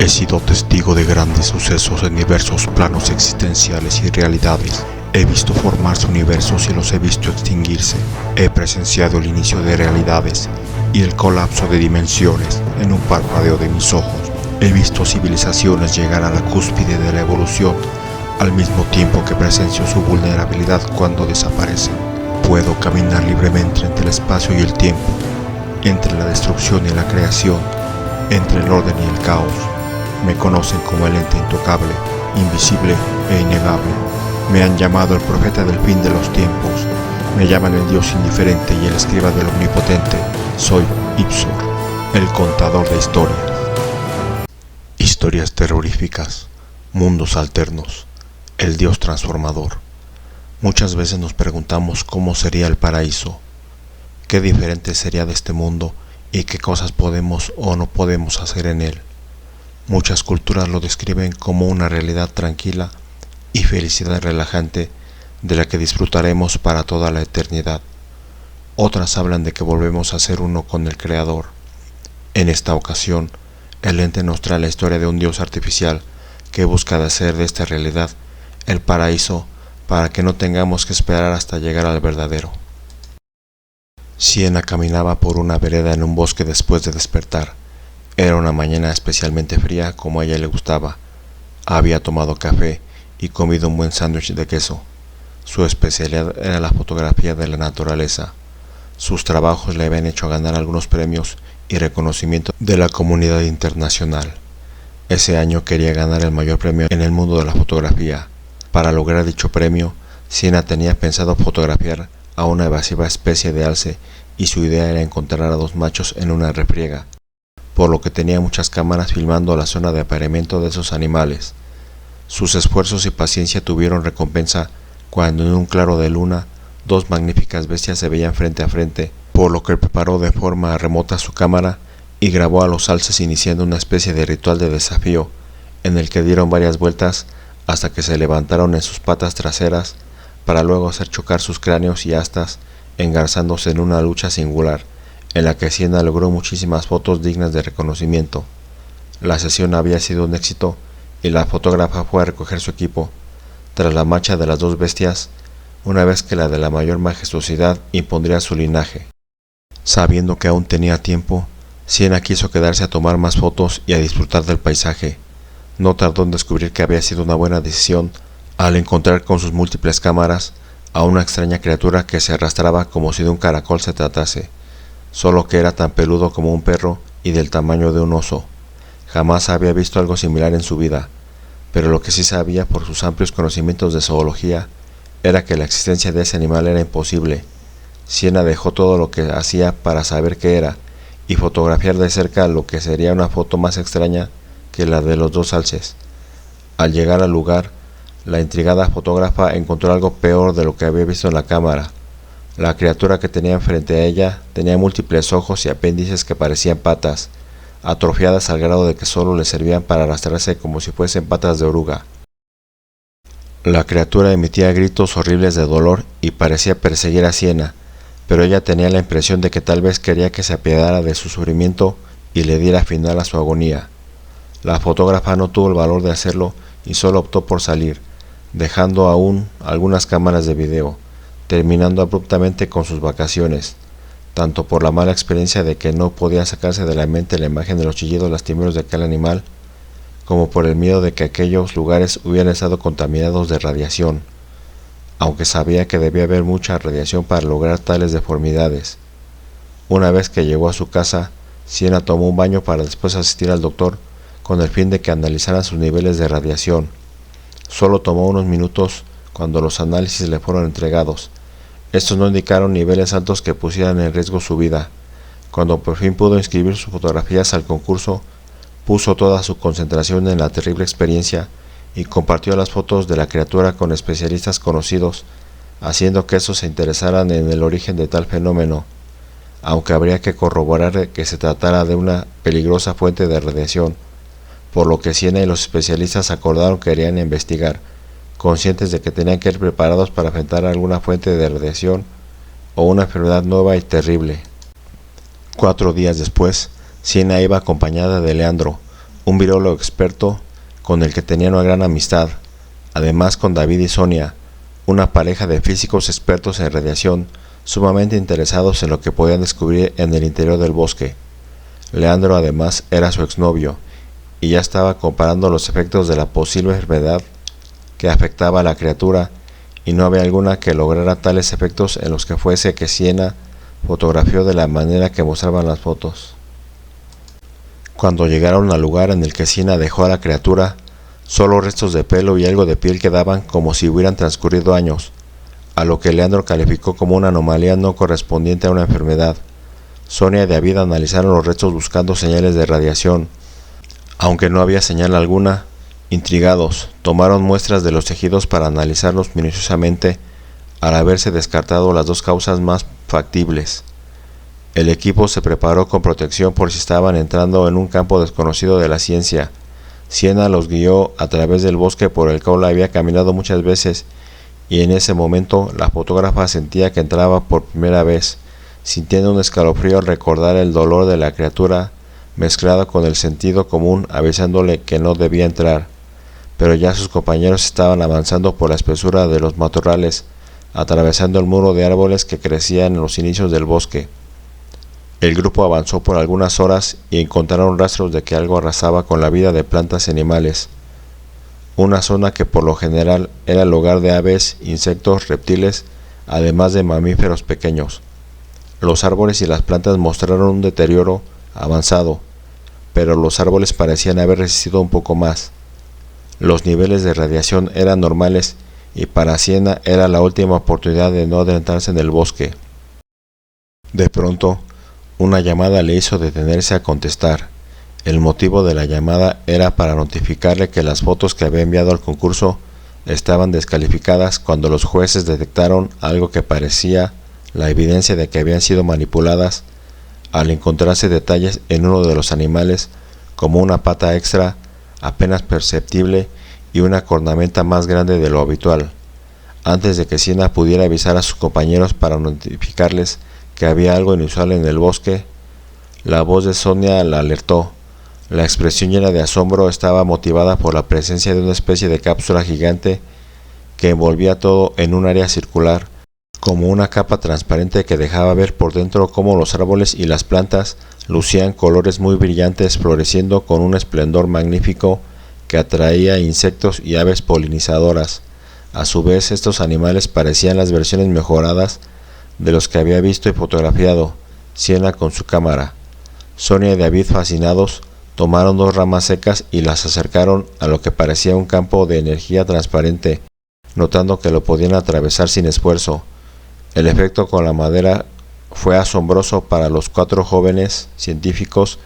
He sido testigo de grandes sucesos en diversos planos existenciales y realidades. He visto formarse universos y los he visto extinguirse. He presenciado el inicio de realidades y el colapso de dimensiones en un parpadeo de mis ojos. He visto civilizaciones llegar a la cúspide de la evolución, al mismo tiempo que presencio su vulnerabilidad cuando desaparecen. Puedo caminar libremente entre el espacio y el tiempo, entre la destrucción y la creación, entre el orden y el caos. Me conocen como el ente intocable, invisible e innegable. Me han llamado el profeta del fin de los tiempos. Me llaman el Dios indiferente y el escriba del omnipotente. Soy Ipsor, el contador de historias. Historias terroríficas, mundos alternos, el Dios transformador. Muchas veces nos preguntamos cómo sería el paraíso, qué diferente sería de este mundo y qué cosas podemos o no podemos hacer en él. Muchas culturas lo describen como una realidad tranquila y felicidad relajante de la que disfrutaremos para toda la eternidad. Otras hablan de que volvemos a ser uno con el Creador. En esta ocasión, el ente nos trae la historia de un Dios artificial que busca de hacer de esta realidad el paraíso para que no tengamos que esperar hasta llegar al verdadero. Siena caminaba por una vereda en un bosque después de despertar. Era una mañana especialmente fría como a ella le gustaba. Había tomado café y comido un buen sándwich de queso. Su especialidad era la fotografía de la naturaleza. Sus trabajos le habían hecho ganar algunos premios y reconocimiento de la comunidad internacional. Ese año quería ganar el mayor premio en el mundo de la fotografía. Para lograr dicho premio, Siena tenía pensado fotografiar a una evasiva especie de alce y su idea era encontrar a dos machos en una refriega, por lo que tenía muchas cámaras filmando la zona de apareamiento de esos animales. Sus esfuerzos y paciencia tuvieron recompensa cuando en un claro de luna dos magníficas bestias se veían frente a frente, por lo que preparó de forma remota su cámara y grabó a los alces iniciando una especie de ritual de desafío, en el que dieron varias vueltas hasta que se levantaron en sus patas traseras para luego hacer chocar sus cráneos y astas, engarzándose en una lucha singular, en la que Siena logró muchísimas fotos dignas de reconocimiento. La sesión había sido un éxito y la fotógrafa fue a recoger su equipo. Tras la marcha de las dos bestias, una vez que la de la mayor majestuosidad impondría su linaje. Sabiendo que aún tenía tiempo, Siena quiso quedarse a tomar más fotos y a disfrutar del paisaje. No tardó en descubrir que había sido una buena decisión al encontrar con sus múltiples cámaras a una extraña criatura que se arrastraba como si de un caracol se tratase, solo que era tan peludo como un perro y del tamaño de un oso. Jamás había visto algo similar en su vida, pero lo que sí sabía por sus amplios conocimientos de zoología era que la existencia de ese animal era imposible. Siena dejó todo lo que hacía para saber qué era y fotografiar de cerca lo que sería una foto más extraña que la de los dos alces. Al llegar al lugar, la intrigada fotógrafa encontró algo peor de lo que había visto en la cámara. La criatura que tenía frente a ella tenía múltiples ojos y apéndices que parecían patas, atrofiadas al grado de que solo le servían para arrastrarse como si fuesen patas de oruga. La criatura emitía gritos horribles de dolor y parecía perseguir a Siena, pero ella tenía la impresión de que tal vez quería que se apiadara de su sufrimiento y le diera final a su agonía. La fotógrafa no tuvo el valor de hacerlo y solo optó por salir, dejando aún algunas cámaras de video, terminando abruptamente con sus vacaciones, tanto por la mala experiencia de que no podía sacarse de la mente la imagen de los chillidos lastimeros de aquel animal, como por el miedo de que aquellos lugares hubieran estado contaminados de radiación, aunque sabía que debía haber mucha radiación para lograr tales deformidades. Una vez que llegó a su casa, Siena tomó un baño para después asistir al doctor con el fin de que analizaran sus niveles de radiación. Solo tomó unos minutos cuando los análisis le fueron entregados. Estos no indicaron niveles altos que pusieran en riesgo su vida. Cuando por fin pudo inscribir sus fotografías al concurso, puso toda su concentración en la terrible experiencia y compartió las fotos de la criatura con especialistas conocidos, haciendo que estos se interesaran en el origen de tal fenómeno, aunque habría que corroborar que se tratara de una peligrosa fuente de radiación, por lo que Siena y los especialistas acordaron que querían investigar, conscientes de que tenían que ir preparados para enfrentar alguna fuente de radiación o una enfermedad nueva y terrible. 4 días después, Siena iba acompañada de Leandro, un virólogo experto con el que tenían una gran amistad, además con David y Sonia, una pareja de físicos expertos en radiación, sumamente interesados en lo que podían descubrir en el interior del bosque. Leandro además era su exnovio, y ya estaba comparando los efectos de la posible enfermedad que afectaba a la criatura, y no había alguna que lograra tales efectos en los que fuese que Siena fotografió de la manera que mostraban las fotos. Cuando llegaron al lugar en el que Siena dejó a la criatura, solo restos de pelo y algo de piel quedaban como si hubieran transcurrido años, a lo que Leandro calificó como una anomalía no correspondiente a una enfermedad. Sonia y David analizaron los restos buscando señales de radiación. Aunque no había señal alguna, intrigados, tomaron muestras de los tejidos para analizarlos minuciosamente, al haberse descartado las dos causas más factibles. El equipo se preparó con protección por si estaban entrando en un campo desconocido de la ciencia. Siena los guió a través del bosque por el cual había caminado muchas veces, y en ese momento la fotógrafa sentía que entraba por primera vez, sintiendo un escalofrío al recordar el dolor de la criatura mezclado con el sentido común avisándole que no debía entrar. Pero ya sus compañeros estaban avanzando por la espesura de los matorrales, atravesando el muro de árboles que crecían en los inicios del bosque. El grupo avanzó por algunas horas y encontraron rastros de que algo arrasaba con la vida de plantas y animales. Una zona que por lo general era el hogar de aves, insectos, reptiles, además de mamíferos pequeños. Los árboles y las plantas mostraron un deterioro avanzado, pero los árboles parecían haber resistido un poco más. Los niveles de radiación eran normales y para Siena era la última oportunidad de no adentrarse en el bosque. De pronto, una llamada le hizo detenerse a contestar. El motivo de la llamada era para notificarle que las fotos que había enviado al concurso estaban descalificadas cuando los jueces detectaron algo que parecía la evidencia de que habían sido manipuladas al encontrarse detalles en uno de los animales como una pata extra apenas perceptible y una cornamenta más grande de lo habitual. Antes de que Siena pudiera avisar a sus compañeros para notificarles que había algo inusual en el bosque, la voz de Sonia la alertó. La expresión llena de asombro estaba motivada por la presencia de una especie de cápsula gigante que envolvía todo en un área circular, como una capa transparente que dejaba ver por dentro cómo los árboles y las plantas lucían colores muy brillantes floreciendo con un esplendor magnífico que atraía insectos y aves polinizadoras. A su vez, estos animales parecían las versiones mejoradas de los que había visto y fotografiado Siena con su cámara. Sonia y David, fascinados, tomaron dos ramas secas y las acercaron a lo que parecía un campo de energía transparente, notando que lo podían atravesar sin esfuerzo. El efecto con la madera fue asombroso para los cuatro jóvenes científicos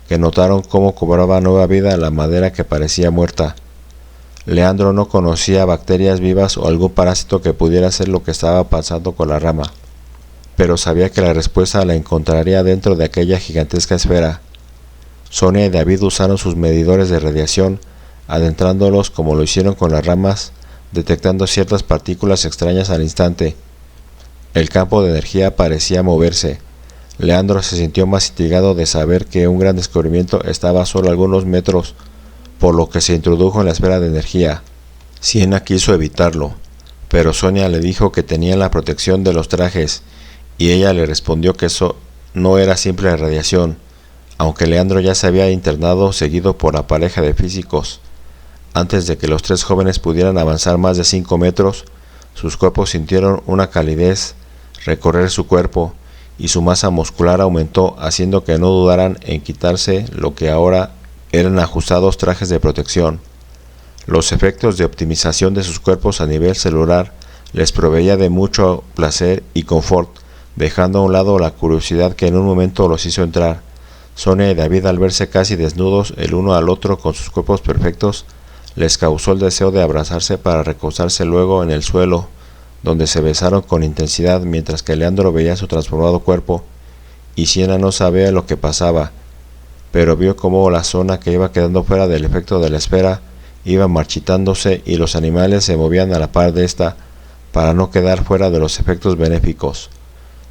que notaron cómo cobraba nueva vida la madera que parecía muerta. Leandro no conocía bacterias vivas o algún parásito que pudiera ser lo que estaba pasando con la rama, pero sabía que la respuesta la encontraría dentro de aquella gigantesca esfera. Sonia y David usaron sus medidores de radiación, adentrándolos como lo hicieron con las ramas, detectando ciertas partículas extrañas al instante. El campo de energía parecía moverse. Leandro se sintió más intrigado de saber que un gran descubrimiento estaba a solo algunos metros, por lo que se introdujo en la esfera de energía. Siena quiso evitarlo, pero Sonia le dijo que tenían la protección de los trajes, y ella le respondió que eso no era simple radiación, aunque Leandro ya se había internado seguido por la pareja de físicos. Antes de que los tres jóvenes pudieran avanzar más de 5 metros, sus cuerpos sintieron una calidez recorrer su cuerpo, y su masa muscular aumentó, haciendo que no dudaran en quitarse lo que ahora eran ajustados trajes de protección. Los efectos de optimización de sus cuerpos a nivel celular les proveía de mucho placer y confort, dejando a un lado la curiosidad que en un momento los hizo entrar. Sonia y David, al verse casi desnudos el uno al otro con sus cuerpos perfectos, les causó el deseo de abrazarse para recostarse luego en el suelo, donde se besaron con intensidad mientras que Leandro veía su transformado cuerpo, y Siena no sabía lo que pasaba, pero vio cómo la zona que iba quedando fuera del efecto de la esfera iba marchitándose y los animales se movían a la par de esta para no quedar fuera de los efectos benéficos.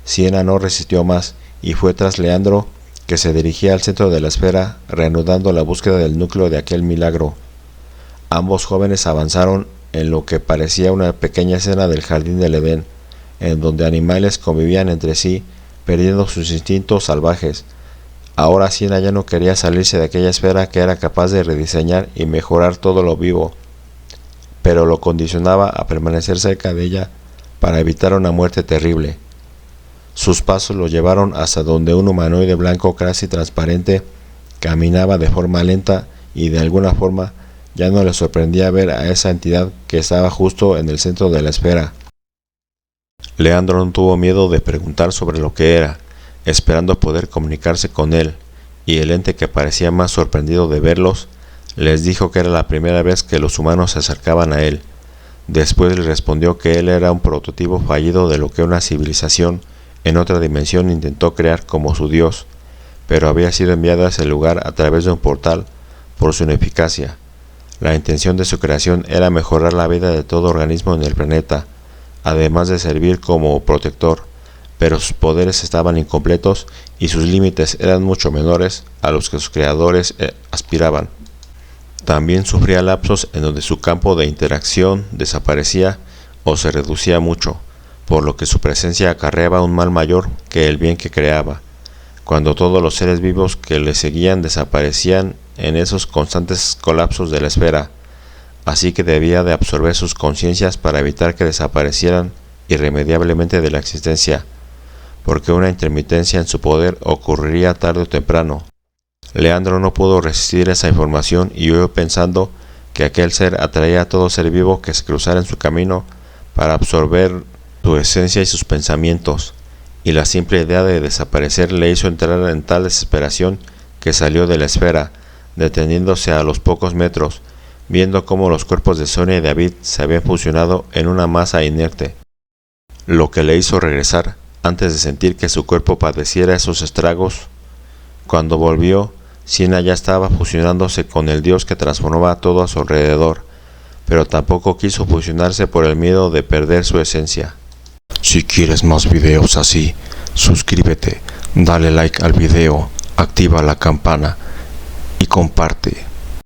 Siena no resistió más y fue tras Leandro, que se dirigía al centro de la esfera, reanudando la búsqueda del núcleo de aquel milagro. Ambos jóvenes avanzaron en lo que parecía una pequeña escena del jardín del Edén, en donde animales convivían entre sí, perdiendo sus instintos salvajes. Ahora Siena ya no quería salirse de aquella esfera que era capaz de rediseñar y mejorar todo lo vivo, pero lo condicionaba a permanecer cerca de ella para evitar una muerte terrible. Sus pasos lo llevaron hasta donde un humanoide blanco casi transparente caminaba de forma lenta y de alguna forma ya no le sorprendía ver a esa entidad que estaba justo en el centro de la esfera. Leandro no tuvo miedo de preguntar sobre lo que era, esperando poder comunicarse con él, y el ente, que parecía más sorprendido de verlos, les dijo que era la primera vez que los humanos se acercaban a él. Después le respondió que él era un prototipo fallido de lo que una civilización en otra dimensión intentó crear como su dios, pero había sido enviado a ese lugar a través de un portal por su ineficacia. La intención de su creación era mejorar la vida de todo organismo en el planeta, además de servir como protector, pero sus poderes estaban incompletos y sus límites eran mucho menores a los que sus creadores aspiraban. También sufría lapsos en donde su campo de interacción desaparecía o se reducía mucho, por lo que su presencia acarreaba un mal mayor que el bien que creaba, cuando todos los seres vivos que le seguían desaparecían en esos constantes colapsos de la esfera, así que debía de absorber sus conciencias para evitar que desaparecieran irremediablemente de la existencia, porque una intermitencia en su poder ocurriría tarde o temprano. Leandro no pudo resistir esa información y huyó pensando que aquel ser atraía a todo ser vivo que se cruzara en su camino para absorber su esencia y sus pensamientos, y la simple idea de desaparecer le hizo entrar en tal desesperación que salió de la esfera, deteniéndose a los pocos metros, viendo cómo los cuerpos de Sonia y David se habían fusionado en una masa inerte, lo que le hizo regresar antes de sentir que su cuerpo padeciera esos estragos. Cuando volvió, Siena ya estaba fusionándose con el dios que transformaba todo a su alrededor, pero tampoco quiso fusionarse por el miedo de perder su esencia. Si quieres más videos así, suscríbete, dale like al video, activa la campana y comparte.